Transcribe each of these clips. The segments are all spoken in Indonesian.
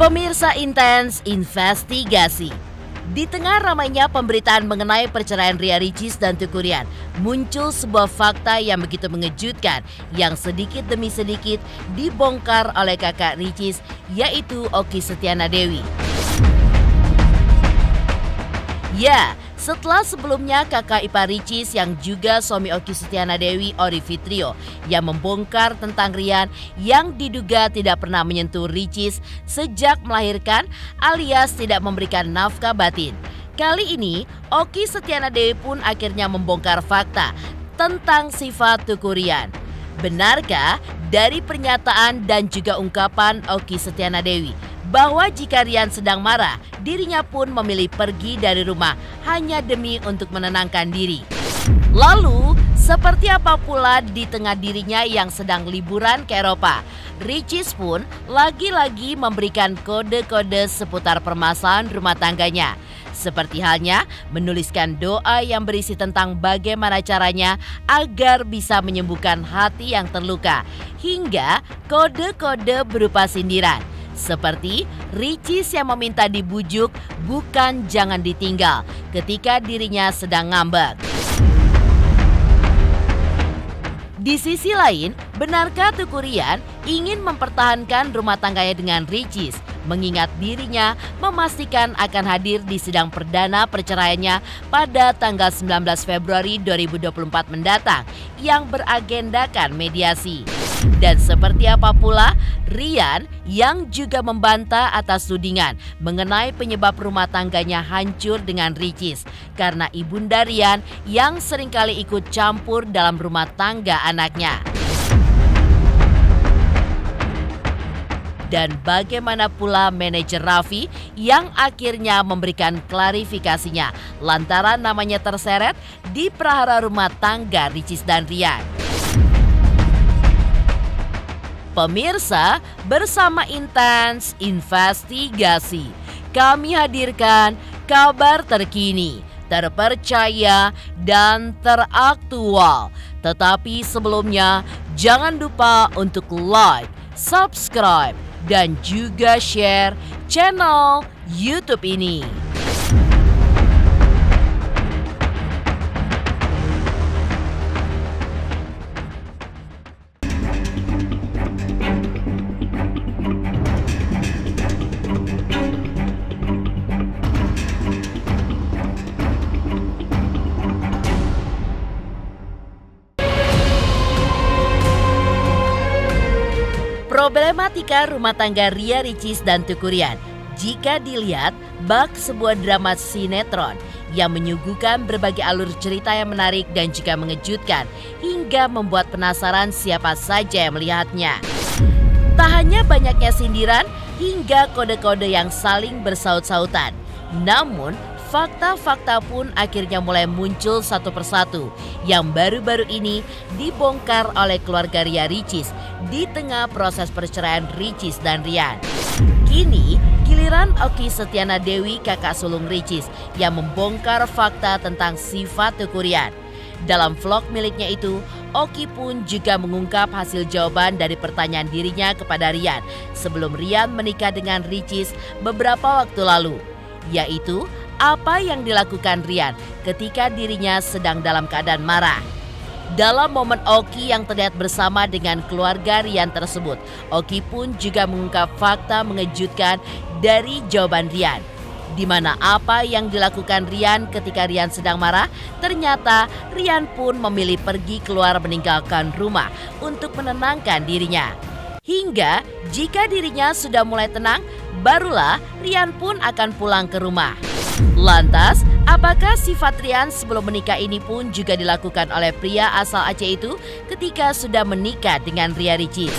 Pemirsa Intens Investigasi. Di tengah ramainya pemberitaan mengenai perceraian Ria Ricis dan Teuku Ryan, muncul sebuah fakta yang begitu mengejutkan yang sedikit demi sedikit dibongkar oleh kakak Ricis, yaitu Okky Setiana Dewi. Ya, setelah sebelumnya kakak ipar Ricis yang juga suami Okky Setiana Dewi, Ori Fitrio, yang membongkar tentang Ryan yang diduga tidak pernah menyentuh Ricis sejak melahirkan alias tidak memberikan nafkah batin. Kali ini Okky Setiana Dewi pun akhirnya membongkar fakta tentang sifat Teuku Ryan. Benarkah dari pernyataan dan juga ungkapan Okky Setiana Dewi bahwa jika Ryan sedang marah, dirinya pun memilih pergi dari rumah hanya demi untuk menenangkan diri? Lalu, seperti apa pula di tengah dirinya yang sedang liburan ke Eropa? Ricis pun lagi-lagi memberikan kode-kode seputar permasalahan rumah tangganya. Seperti halnya menuliskan doa yang berisi tentang bagaimana caranya agar bisa menyembuhkan hati yang terluka, hingga kode-kode berupa sindiran. Seperti Ricis yang meminta dibujuk, bukan jangan ditinggal ketika dirinya sedang ngambek. Di sisi lain, benarkah Teuku Ryan ingin mempertahankan rumah tangganya dengan Ricis, mengingat dirinya memastikan akan hadir di sidang perdana perceraiannya pada tanggal 19 Februari 2024 mendatang yang beragendakan mediasi? Dan seperti apa pula Ryan yang juga membantah atas tudingan mengenai penyebab rumah tangganya hancur dengan Ricis karena ibunda Ryan yang seringkali ikut campur dalam rumah tangga anaknya. Dan bagaimana pula manajer Raffi yang akhirnya memberikan klarifikasinya lantaran namanya terseret di prahara rumah tangga Ricis dan Ryan. Pemirsa, bersama Intens Investigasi, kami hadirkan kabar terkini, terpercaya, dan teraktual. Tetapi sebelumnya, jangan lupa untuk like, subscribe, dan juga share channel YouTube ini. Problematika rumah tangga Ria Ricis dan Teuku Ryan jika dilihat bak sebuah drama sinetron yang menyuguhkan berbagai alur cerita yang menarik dan juga mengejutkan hingga membuat penasaran siapa saja yang melihatnya. Tak hanya banyaknya sindiran hingga kode-kode yang saling bersaut-sautan, namun fakta-fakta pun akhirnya mulai muncul satu persatu yang baru-baru ini dibongkar oleh keluarga Ria Ricis di tengah proses perceraian Ricis dan Ryan. Kini giliran Okky Setiana Dewi, kakak sulung Ricis, yang membongkar fakta tentang sifat Teuku Ryan. Dalam vlog miliknya itu, Okky pun juga mengungkap hasil jawaban dari pertanyaan dirinya kepada Ryan sebelum Ryan menikah dengan Ricis beberapa waktu lalu, yaitu apa yang dilakukan Ryan ketika dirinya sedang dalam keadaan marah. Dalam momen Okky yang terlihat bersama dengan keluarga Ryan tersebut, Okky pun juga mengungkap fakta mengejutkan dari jawaban Ryan, di mana apa yang dilakukan Ryan ketika Ryan sedang marah, ternyata Ryan pun memilih pergi keluar meninggalkan rumah untuk menenangkan dirinya. Hingga jika dirinya sudah mulai tenang, barulah Ryan pun akan pulang ke rumah. Lantas, apakah sifat Ryan sebelum menikah ini pun juga dilakukan oleh pria asal Aceh itu ketika sudah menikah dengan Ria Ricis?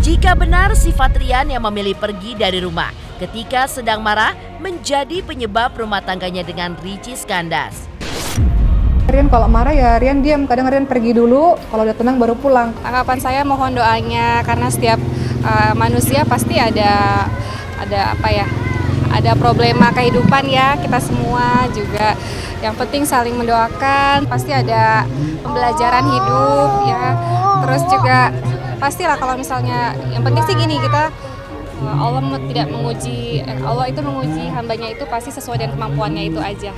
Jika benar sifat Ryan yang memilih pergi dari rumah ketika sedang marah menjadi penyebab rumah tangganya dengan Ricis kandas. Ryan kalau marah ya Ryan diam, kadang Ryan pergi dulu, kalau udah tenang baru pulang. Tanggapan saya mohon doanya karena setiap manusia pasti ada problema kehidupan ya, kita semua juga. Yang penting saling mendoakan, pasti ada pembelajaran hidup ya. Terus juga pastilah kalau misalnya yang penting sih gini, kita Allah tidak menguji, Allah itu menguji hambanya itu pasti sesuai dengan kemampuannya itu aja.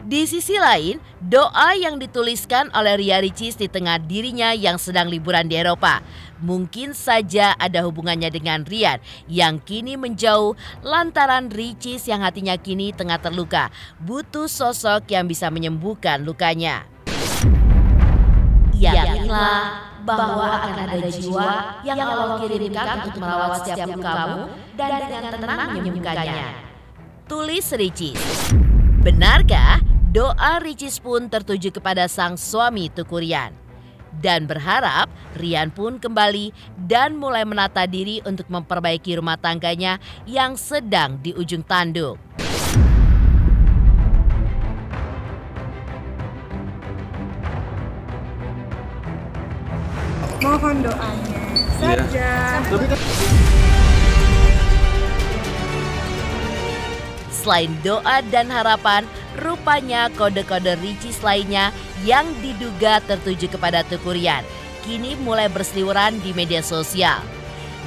Di sisi lain, doa yang dituliskan oleh Ria Ricis di tengah dirinya yang sedang liburan di Eropa mungkin saja ada hubungannya dengan Rian yang kini menjauh lantaran Ricis yang hatinya kini tengah terluka butuh sosok yang bisa menyembuhkan lukanya. Yakinlah bahwa akan ada jiwa yang Allah kirimkan untuk merawat setiap lukamu dan dengan tenang menyembuhkannya. Tulis Ricis. Benarkah doa Ricis pun tertuju kepada sang suami Teuku Ryan? Dan berharap Rian pun kembali dan mulai menata diri untuk memperbaiki rumah tangganya yang sedang di ujung tanduk. Mohon doanya saja. Selain doa dan harapan, rupanya kode-kode Ricis lainnya yang diduga tertuju kepada Teuku Ryan kini mulai berseliweran di media sosial.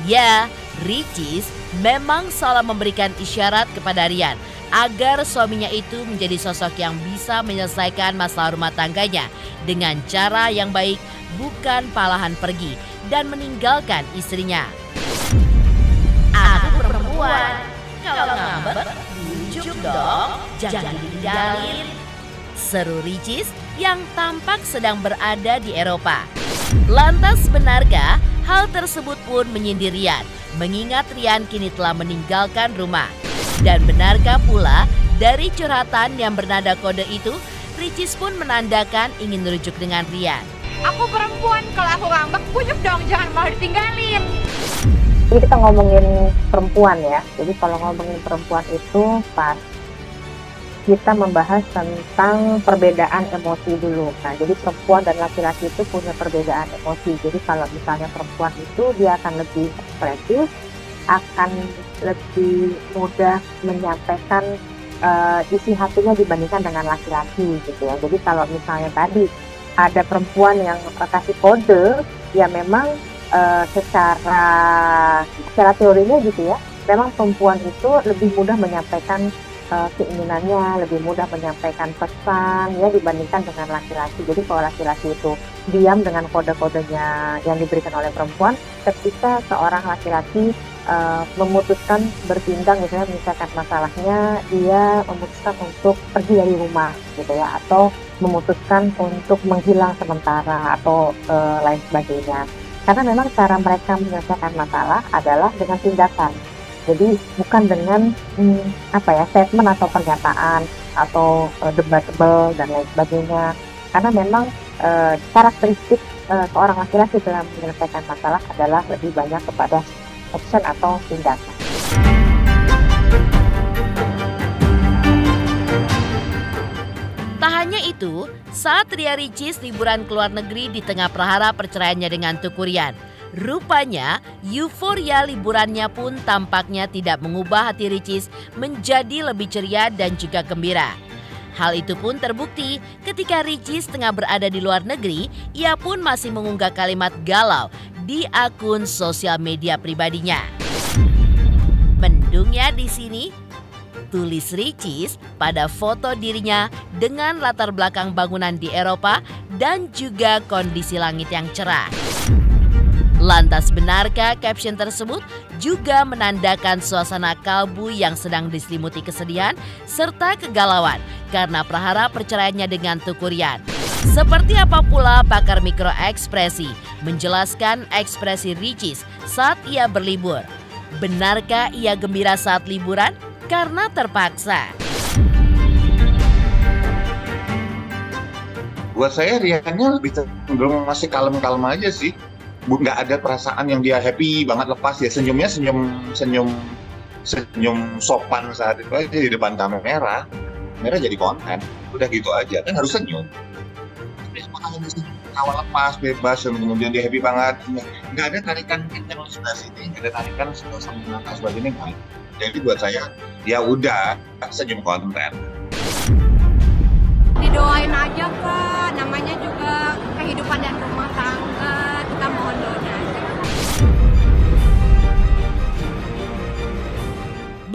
Ya, Ricis memang seolah memberikan isyarat kepada Ryan agar suaminya itu menjadi sosok yang bisa menyelesaikan masalah rumah tangganya dengan cara yang baik, bukan palahan pergi dan meninggalkan istrinya. Aku perempuan, kalau ngambek bujuk dong, jangan ditinggalin. Seru Ricis yang tampak sedang berada di Eropa. Lantas benarkah hal tersebut pun menyindir Rian, mengingat Rian kini telah meninggalkan rumah? Dan benarkah pula dari curhatan yang bernada kode itu, Ricis pun menandakan ingin merujuk dengan Rian? Aku perempuan, kalau aku ngambek bujuk dong, jangan malah ditinggalin. Jadi kita ngomongin perempuan ya. Jadi kalau ngomongin perempuan itu pas kita membahas tentang perbedaan emosi dulu. Nah, jadi perempuan dan laki-laki itu punya perbedaan emosi. Jadi kalau misalnya perempuan itu dia akan lebih ekspresif, akan lebih mudah menyampaikan isi hatinya dibandingkan dengan laki-laki gitu ya. Jadi kalau misalnya tadi ada perempuan yang kasih kode, ya memang secara teorinya gitu ya, memang perempuan itu lebih mudah menyampaikan keinginannya, lebih mudah menyampaikan pesan ya dibandingkan dengan laki-laki. Jadi kalau laki-laki itu diam dengan kode-kodenya yang diberikan oleh perempuan, ketika seorang laki-laki memutuskan bertindak, misalnya menyelesaikan masalahnya, dia memutuskan untuk pergi dari rumah gitu ya, atau memutuskan untuk menghilang sementara atau lain sebagainya. Karena memang cara mereka menyelesaikan masalah adalah dengan tindakan. Jadi bukan dengan statement atau pernyataan atau debatable dan lain sebagainya. Karena memang karakteristik seorang laki-laki dalam menyelesaikan masalah adalah lebih banyak kepada action atau tindakan. Tak hanya itu, saat Ria Ricis liburan ke luar negeri di tengah prahara perceraiannya dengan Teuku Ryan, rupanya euforia liburannya pun tampaknya tidak mengubah hati Ricis menjadi lebih ceria dan juga gembira. Hal itu pun terbukti ketika Ricis tengah berada di luar negeri, ia pun masih mengunggah kalimat galau di akun sosial media pribadinya. Mendungnya di sini, tulis Ricis pada foto dirinya dengan latar belakang bangunan di Eropa dan juga kondisi langit yang cerah. Lantas benarkah caption tersebut juga menandakan suasana kalbu yang sedang diselimuti kesedihan serta kegalauan karena prahara perceraiannya dengan Teuku Ryan? Seperti apa pula pakar mikroekspresi menjelaskan ekspresi Ricis saat ia berlibur? Benarkah ia gembira saat liburan? Karena terpaksa. Buat saya Riannya lebih cenderung masih kalem-kalem aja sih. Nggak ada perasaan yang dia happy banget, lepas ya senyumnya senyum sopan saat itu aja di depan kamera jadi konten, udah gitu aja kan harus senyum. Awal lepas bebas dan kemudian dia happy banget, nggak ada tarikan kencang di sebelah sini, nggak ada tarikan sama sebagainya kan. Jadi buat saya ya udah senyum konten. Didoain aja Kak, namanya juga kehidupan dan rumah tangga, kita mohon doa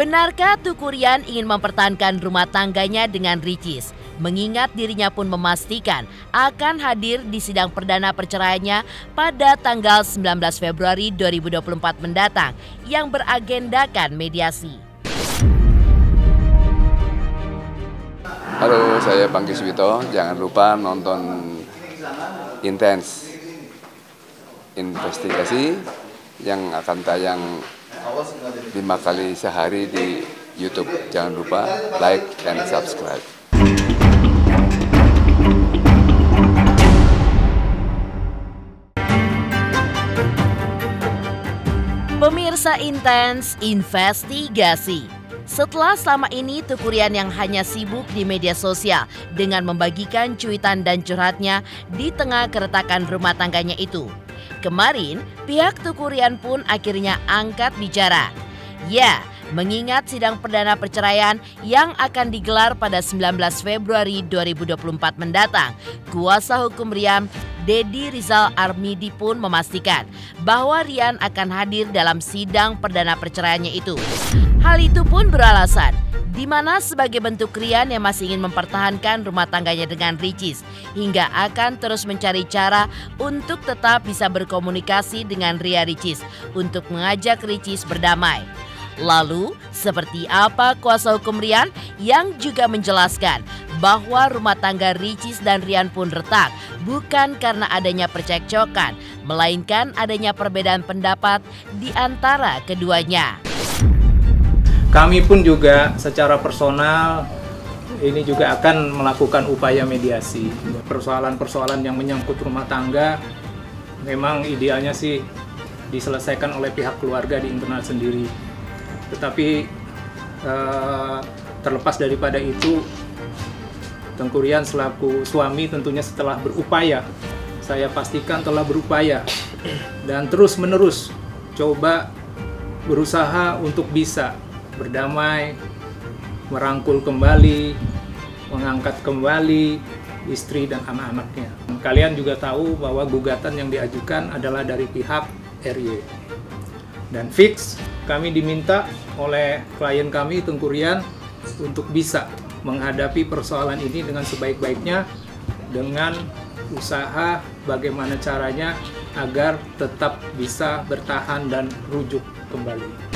Benarkah Tukurian ingin mempertahankan rumah tangganya dengan Ricis? Mengingat dirinya pun memastikan akan hadir di sidang perdana perceraiannya pada tanggal 19 Februari 2024 mendatang yang beragendakan mediasi. Halo, saya Pangki Suwito. Jangan lupa nonton Intens Investigasi yang akan tayang 5 kali sehari di YouTube. Jangan lupa like dan subscribe. Pemirsa Intens Investigasi. Setelah selama ini Tukurian yang hanya sibuk di media sosial dengan membagikan cuitan dan curhatnya di tengah keretakan rumah tangganya itu, kemarin pihak Tukurian pun akhirnya angkat bicara. Ya, mengingat sidang perdana perceraian yang akan digelar pada 19 Februari 2024 mendatang, kuasa hukum Rian, Deddy Rizal Armidi pun memastikan bahwa Rian akan hadir dalam sidang perdana perceraiannya itu. Hal itu pun beralasan, di mana sebagai bentuk Rian yang masih ingin mempertahankan rumah tangganya dengan Ricis, hingga akan terus mencari cara untuk tetap bisa berkomunikasi dengan Ria Ricis untuk mengajak Ricis berdamai. Lalu, seperti apa kuasa hukum Rian yang juga menjelaskan bahwa rumah tangga Ricis dan Rian pun retak bukan karena adanya percekcokan, melainkan adanya perbedaan pendapat di antara keduanya. Kami pun juga secara personal ini juga akan melakukan upaya mediasi. Persoalan-persoalan yang menyangkut rumah tangga memang idealnya sih diselesaikan oleh pihak keluarga di internal sendiri. Tetapi terlepas daripada itu, Tukurian selaku suami tentunya setelah berupaya, saya pastikan telah berupaya dan terus-menerus coba berusaha untuk bisa berdamai, merangkul kembali, mengangkat kembali istri dan anak-anaknya. Kalian juga tahu bahwa gugatan yang diajukan adalah dari pihak RY. Dan fix kami diminta oleh klien kami Tukurian untuk bisa menghadapi persoalan ini dengan sebaik-baiknya dengan usaha bagaimana caranya agar tetap bisa bertahan dan rujuk kembali.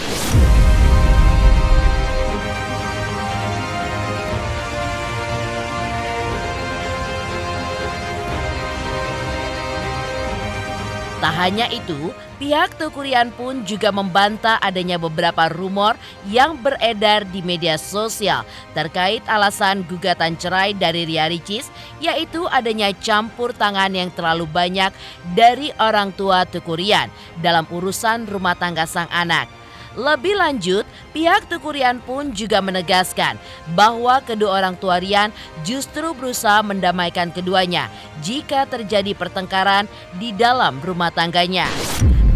Tak hanya itu, pihak Tukurian pun juga membantah adanya beberapa rumor yang beredar di media sosial terkait alasan gugatan cerai dari Ria Ricis, yaitu adanya campur tangan yang terlalu banyak dari orang tua Tukurian dalam urusan rumah tangga sang anak. Lebih lanjut, pihak Tukurian pun juga menegaskan bahwa kedua orang tua Rian justru berusaha mendamaikan keduanya jika terjadi pertengkaran di dalam rumah tangganya.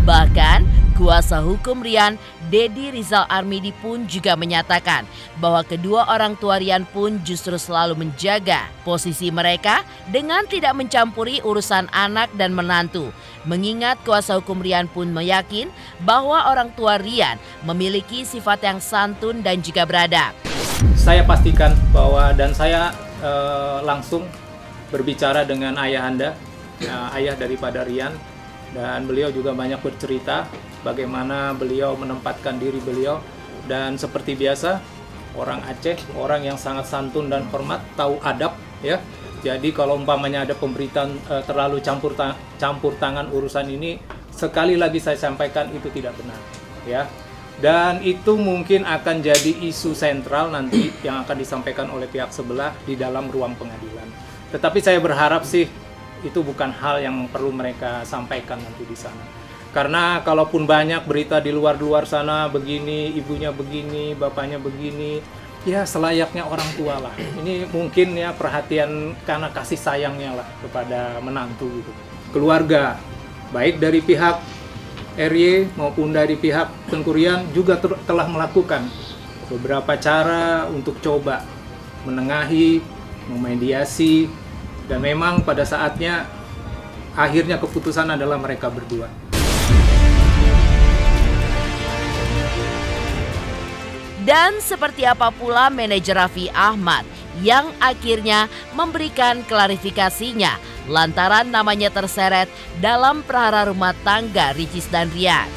Bahkan, kuasa hukum Rian, Deddy Rizal Armidi pun juga menyatakan bahwa kedua orang tua Rian pun justru selalu menjaga posisi mereka dengan tidak mencampuri urusan anak dan menantu. Mengingat kuasa hukum Rian pun meyakin bahwa orang tua Rian memiliki sifat yang santun dan juga beradab. Saya pastikan bahwa dan saya langsung berbicara dengan ayahanda, ayah daripada Rian, dan beliau juga banyak bercerita bagaimana beliau menempatkan diri beliau, dan seperti biasa orang Aceh, orang yang sangat santun dan hormat, tahu adab ya. Jadi kalau umpamanya ada pemberitaan terlalu campur tangan urusan ini, sekali lagi saya sampaikan itu tidak benar ya. Dan itu mungkin akan jadi isu sentral nanti yang akan disampaikan oleh pihak sebelah di dalam ruang pengadilan. Tetapi saya berharap sih itu bukan hal yang perlu mereka sampaikan nanti di sana. Karena kalaupun banyak berita di luar sana begini, ibunya begini, bapaknya begini, ya selayaknya orang tua lah. Ini mungkin ya perhatian karena kasih sayangnya lah kepada menantu gitu. Keluarga, baik dari pihak RY maupun dari pihak Tukurian juga telah melakukan beberapa cara untuk coba menengahi, memediasi, dan memang pada saatnya akhirnya keputusan adalah mereka berdua. Dan seperti apa pula manajer Raffi Ahmad yang akhirnya memberikan klarifikasinya lantaran namanya terseret dalam perkara rumah tangga Ricis dan Rian.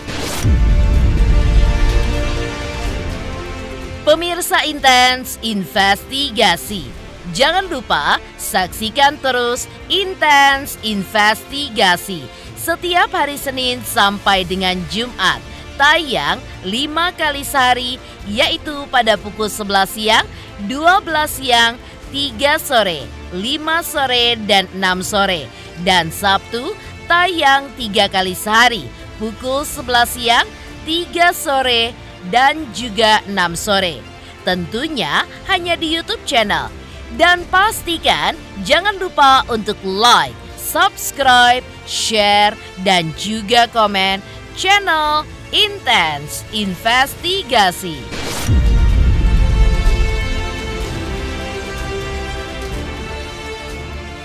Pemirsa Intens Investigasi, jangan lupa saksikan terus Intens Investigasi setiap hari Senin sampai dengan Jumat, tayang 5 kali sehari, yaitu pada pukul 11 siang, 12 siang, 3 sore, 5 sore, dan 6 sore. Dan Sabtu tayang 3 kali sehari, pukul 11 siang, 3 sore, dan juga 6 sore. Tentunya hanya di YouTube channel. Dan pastikan jangan lupa untuk like, subscribe, share, dan juga komen channel Intens Investigasi.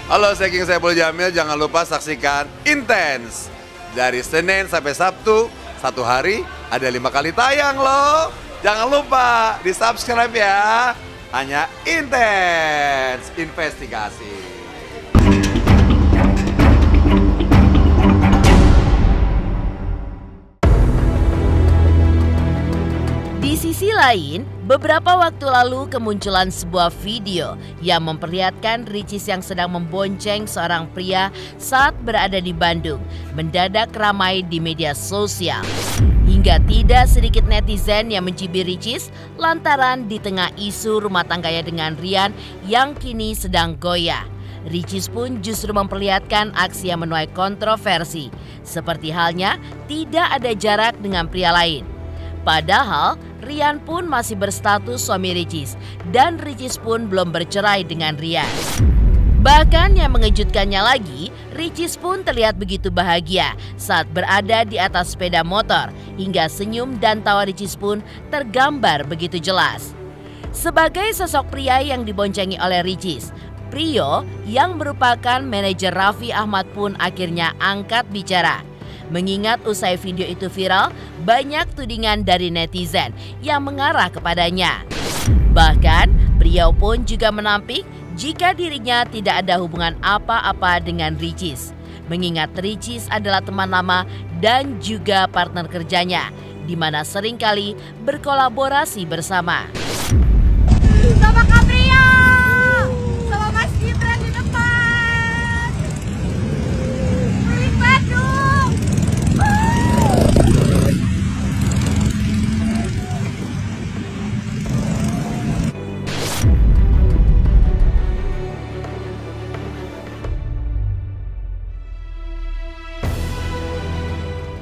Halo, saya King Saiful Jamil. Jangan lupa saksikan Intens dari Senin sampai Sabtu, satu hari ada 5 kali tayang loh. Jangan lupa di subscribe ya. Hanya Intens Investigasi. Di sisi lain, beberapa waktu lalu kemunculan sebuah video yang memperlihatkan Ricis yang sedang membonceng seorang pria saat berada di Bandung mendadak ramai di media sosial. Hingga tidak sedikit netizen yang mencibir Ricis lantaran di tengah isu rumah tangganya dengan Rian yang kini sedang goyah. Ricis pun justru memperlihatkan aksi yang menuai kontroversi, seperti halnya tidak ada jarak dengan pria lain. Padahal Rian pun masih berstatus suami Ricis dan Ricis pun belum bercerai dengan Rian. Bahkan yang mengejutkannya lagi, Ricis pun terlihat begitu bahagia saat berada di atas sepeda motor, hingga senyum dan tawa Ricis pun tergambar begitu jelas. Sebagai sosok pria yang diboncengi oleh Ricis, Prio yang merupakan manajer Raffi Ahmad pun akhirnya angkat bicara. Mengingat usai video itu viral, banyak tudingan dari netizen yang mengarah kepadanya. Bahkan, Prio pun juga menampik jika dirinya tidak ada hubungan apa-apa dengan Ricis. Mengingat Ricis adalah teman lama dan juga partner kerjanya, di mana seringkali berkolaborasi bersama. Sama Kak Prio, sama Mas Gibran di depan. Ribet dong.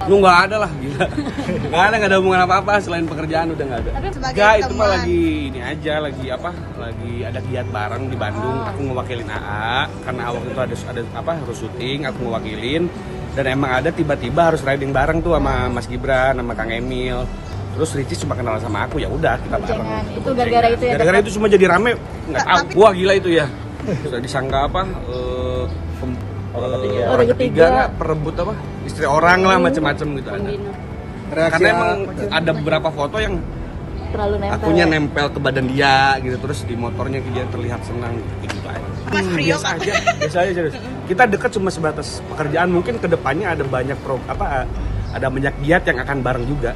Lu nggak ada lah, gila. Nggak ada hubungan apa-apa selain pekerjaan, udah nggak ada. Nggak, itu mah lagi ini aja, lagi ada giat bareng di Bandung. Aku ngewakilin AA karena waktu itu ada harus syuting, aku ngewakilin. Dan emang ada tiba-tiba harus riding bareng tuh sama Mas Gibran, sama Kang Emil. Terus Ricis cuma kenal sama aku, ya udah kita bareng. Itu gara-gara itu ya. Gara-gara itu cuma jadi rame, nggak tahu. Wah gila itu ya. Sudah disangka apa? Orang ketiga nggak perebut apa istri orang lah, macam-macam gitu ada. Karena emang ada beberapa foto yang terlalu nempel. Akunya nempel ke badan dia gitu, terus di motornya dia terlihat senang gitu aja. Biasa aja serius. Kita dekat cuma sebatas pekerjaan, mungkin kedepannya ada banyak ada banyak giat yang akan bareng juga.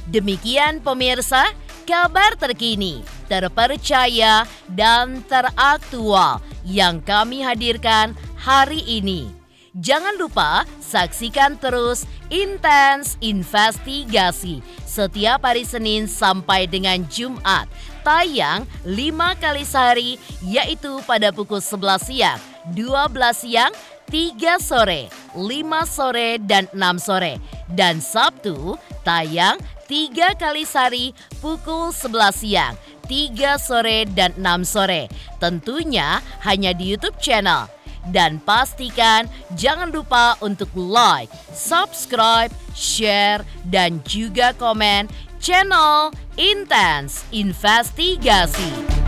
Demikian pemirsa, kabar terkini, terpercaya, dan teraktual yang kami hadirkan hari ini. Jangan lupa saksikan terus Intens Investigasi setiap hari Senin sampai dengan Jumat, tayang 5 kali sehari, yaitu pada pukul 11 siang, 12 siang, 3 sore, 5 sore, dan 6 sore. Dan Sabtu tayang 3 kali sehari, pukul 11 siang, 3 sore, dan 6 sore. Tentunya hanya di YouTube channel. Dan pastikan jangan lupa untuk like, subscribe, share, dan juga komen channel Intens Investigasi.